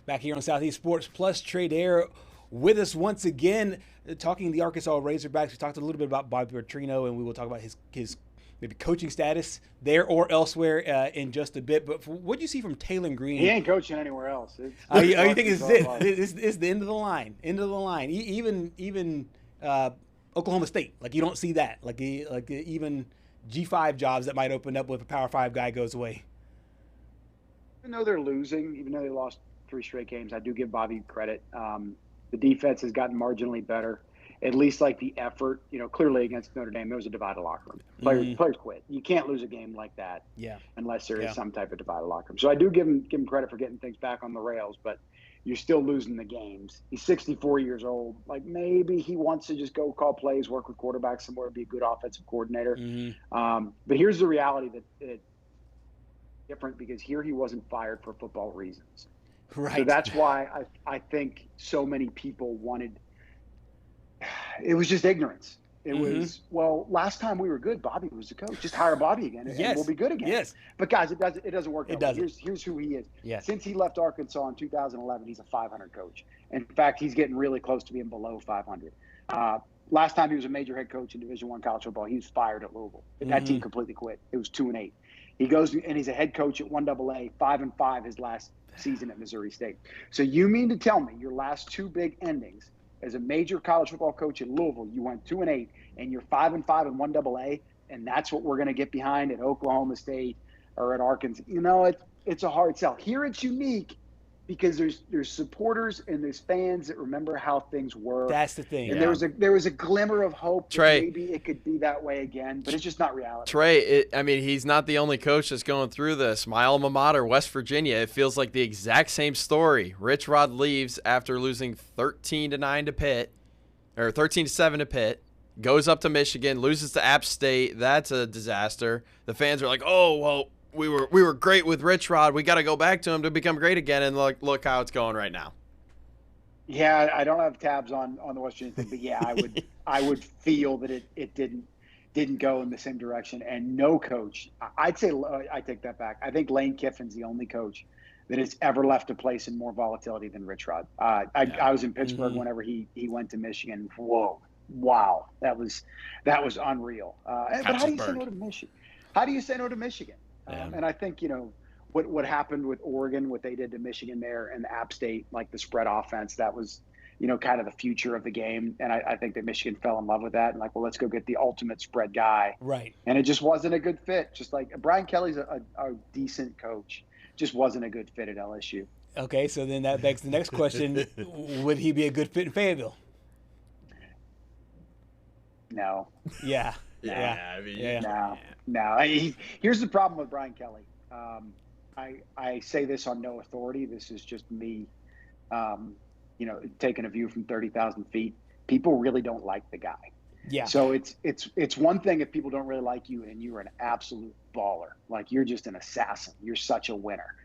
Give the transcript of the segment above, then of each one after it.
Back here on Southeast Sports Plus, Trey Daerr with us once again, talking the Arkansas Razorbacks. We talked a little bit about Bobby Petrino, and we will talk about his maybe coaching status there or elsewhere in just a bit. But what do you see from Taylor Green? He ain't coaching anywhere else. You think it's the end of the line? End of the line. Even Oklahoma State, like you don't see that. Like even G5 jobs that might open up if a Power 5 guy goes away. Even though they're losing, even though they lost 3 straight games, I do give Bobby credit. The defense has gotten marginally better. At least like the effort, clearly against Notre Dame, there was a divided locker room. Players quit. You can't lose a game like that unless there is some type of divided locker room. So I do give him credit for getting things back on the rails, but you're still losing the games. He's 64 years old. Like maybe he wants to just go call plays, work with quarterbacks somewhere, be a good offensive coordinator. But here's the reality that it's different because here he wasn't fired for football reasons. Right. So that's why I think so many people wanted – it was just ignorance. It was, well, last time we were good, Bobby was the coach. Just hire Bobby again, and we'll be good again. Yes. But, guys, it doesn't work that way. Here's who he is. Yes. Since he left Arkansas in 2011, he's a 500 coach. In fact, he's getting really close to being below 500. Last time he was a major head coach in Division I college football, he was fired at Louisville. That team completely quit. It was 2-8. He goes and he's a head coach at 1AA, 5-5 his last season at Missouri State. So you mean to tell me your last 2 big endings as a major college football coach at Louisville, you went 2-8 and you're 5-5 in 1AA, and that's what we're going to get behind at Oklahoma State or at Arkansas? It's a hard sell. Here it's unique because there's supporters and there's fans that remember how things were. That's the thing. And there was a glimmer of hope that maybe it could be that way again, but it's just not reality. Trey, he's not the only coach that's going through this. My alma mater, West Virginia, it feels like the exact same story. Rich Rod leaves after losing 13-9 to Pitt, or 13-7 to Pitt, goes up to Michigan, loses to App State. That's a disaster. The fans are like, oh, well, we were great with Rich Rod. We got to go back to him to become great again, and look how it's going right now. Yeah, I don't have tabs on the West Virginia thing, but yeah, I would feel that it didn't go in the same direction. And no coach, I'd say I take that back. I think Lane Kiffin's the only coach that has ever left a place in more volatility than Rich Rod. I was in Pittsburgh whenever he went to Michigan. Whoa, wow, that was unreal. But how do you say no to Michigan? How do you say no to Michigan? And I think, what happened with Oregon, what they did to Michigan there and the App State, like the spread offense, that was, kind of the future of the game. And I think that Michigan fell in love with that and like, well, let's go get the ultimate spread guy. Right. And it just wasn't a good fit. Just like Brian Kelly's a decent coach, just wasn't a good fit at LSU. Okay, so then that begs the next question. Would he be a good fit in Fayetteville? No. Yeah. No. Here's the problem with Brian Kelly. I say this on no authority. This is just me, taking a view from 30,000 feet. People really don't like the guy. Yeah. So it's one thing if people don't really like you and you're an absolute baller, like you're just an assassin. You're such a winner.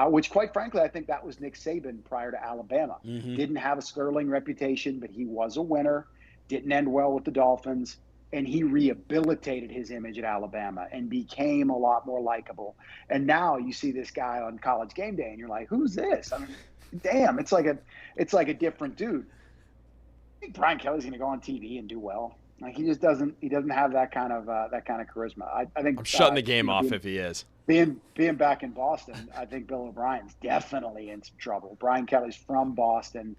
Which, quite frankly, I think that was Nick Saban prior to Alabama. Didn't have a sterling reputation, but he was a winner. Didn't end well with the Dolphins. And he rehabilitated his image at Alabama and became a lot more likable. And now you see this guy on College Game Day, and you're like, "Who's this?" I mean, damn, it's like a different dude. I think Brian Kelly's going to go on TV and do well. Like he just doesn't. He doesn't have that kind of charisma. I think I'm shutting the game off if he is. Being back in Boston, I think Bill O'Brien's definitely in some trouble. Brian Kelly's from Boston.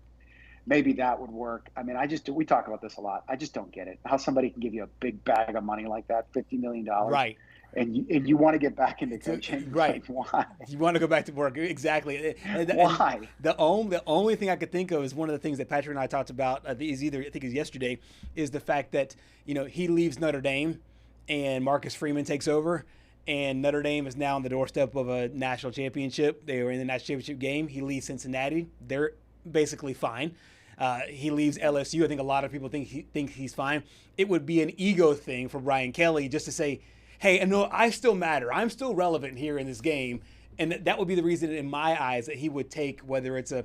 Maybe that would work. I mean, we talk about this a lot. I just don't get it. How somebody can give you a big bag of money like that, $50 million. Right. And you want to get back into coaching. Right. Like, why? You want to go back to work. Exactly. Why? And the only thing I could think of is one of the things that Patrick and I talked about, I think it was yesterday, is the fact that, he leaves Notre Dame and Marcus Freeman takes over. And Notre Dame is now on the doorstep of a national championship. They were in the national championship game. He leaves Cincinnati. They're basically fine. He leaves LSU. I think a lot of people think he's fine. It would be an ego thing for Brian Kelly just to say, hey, no, I still matter. I'm still relevant here in this game. And that would be the reason in my eyes that he would take, whether it's a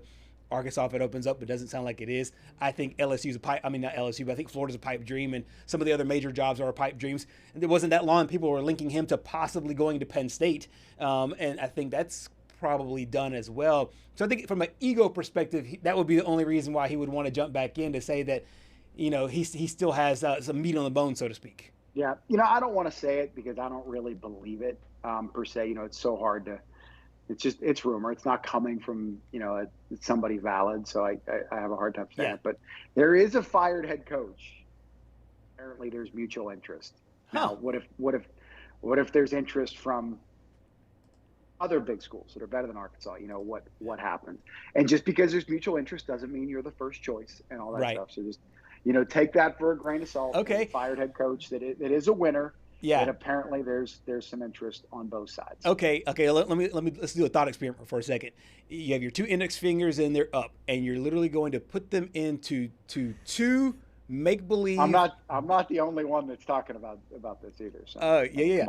Arkansas if it opens up, but doesn't sound like it is. I think LSU's a pipe. I mean, not LSU, but I think Florida's a pipe dream, and some of the other major jobs are pipe dreams. And it wasn't that long people were linking him to possibly going to Penn State. And I think that's probably done as well. So I think from an ego perspective, that would be the only reason why he would want to jump back in, to say that, you know, he still has some meat on the bone, so to speak. Yeah. You know, I don't want to say it because I don't really believe it per se. You know, it's so hard to, it's rumor. It's not coming from, you know, somebody valid. So I have a hard time saying it. But there is a fired head coach. Apparently there's mutual interest. Now, what if there's interest from other big schools that are better than Arkansas? You know, what happens? And just because there's mutual interest doesn't mean you're the first choice and all that stuff. So just, you know, take that for a grain of salt. Okay. Fired head coach that is a winner. Yeah. And apparently there's some interest on both sides. Okay. Let's do a thought experiment for a second. You have your 2 index fingers and they're up, and you're literally going to put them into two make-believe. I'm not the only one that's talking about this either. So, yeah.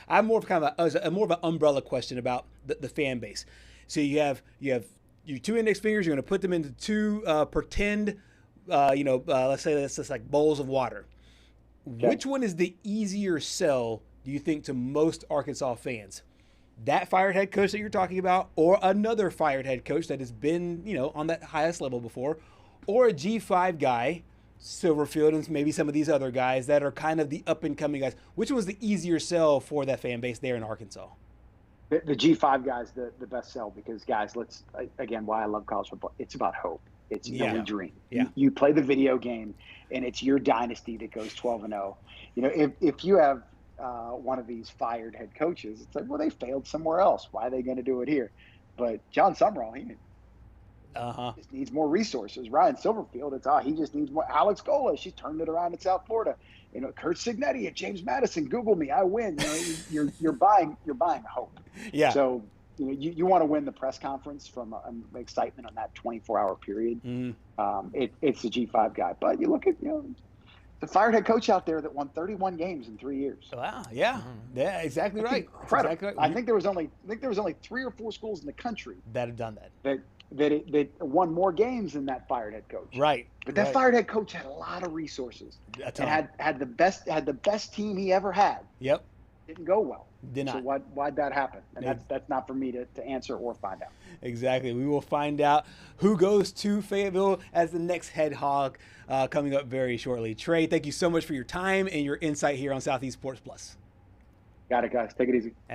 I'm more of kind of more of an umbrella question about the fan base. So you have your 2 index fingers. You're going to put them into 2 pretend, let's say that's just like bowls of water. Okay. Which one is the easier sell, do you think, to most Arkansas fans? That fired head coach that you're talking about, or another fired head coach that has been, you know, on that highest level before, or a G5 guy, Silverfield, and maybe some of these other guys that are kind of the up-and-coming guys? Which one's the easier sell for that fan base there in Arkansas? The G5 guys, the best sell, because, guys, again, why I love college football, it's about hope. It's we dream. Yeah. You play the video game, and it's your dynasty that goes 12-0. You know, if you have one of these fired head coaches, it's like, well, they failed somewhere else. Why are they going to do it here? But John Summerall, he just needs more resources. Ryan Silverfield, he just needs more. Alex Gola, she turned it around in South Florida. You know, Kurt Signetti at James Madison. Google me, I win. You know, you're buying hope. Yeah. So, you know, you want to win the press conference from excitement on that 24-hour period. It's the G5 guy. But you look at, you know, the fired head coach out there that won 31 games in 3 years. Wow. Yeah. Yeah. Exactly right. Incredible. Exactly right. I think there was only 3 or 4 schools in the country that have done that. That won more games than that fired head coach. Right. But that fired head coach had a lot of resources. And had the best team he ever had. Yep. Didn't go well. Did not. So why'd that happen? And that's not for me to answer or find out. Exactly. We will find out who goes to Fayetteville as the next head hog coming up very shortly. Trey, thank you so much for your time and your insight here on Southeast Sports Plus. Got it, guys. Take it easy.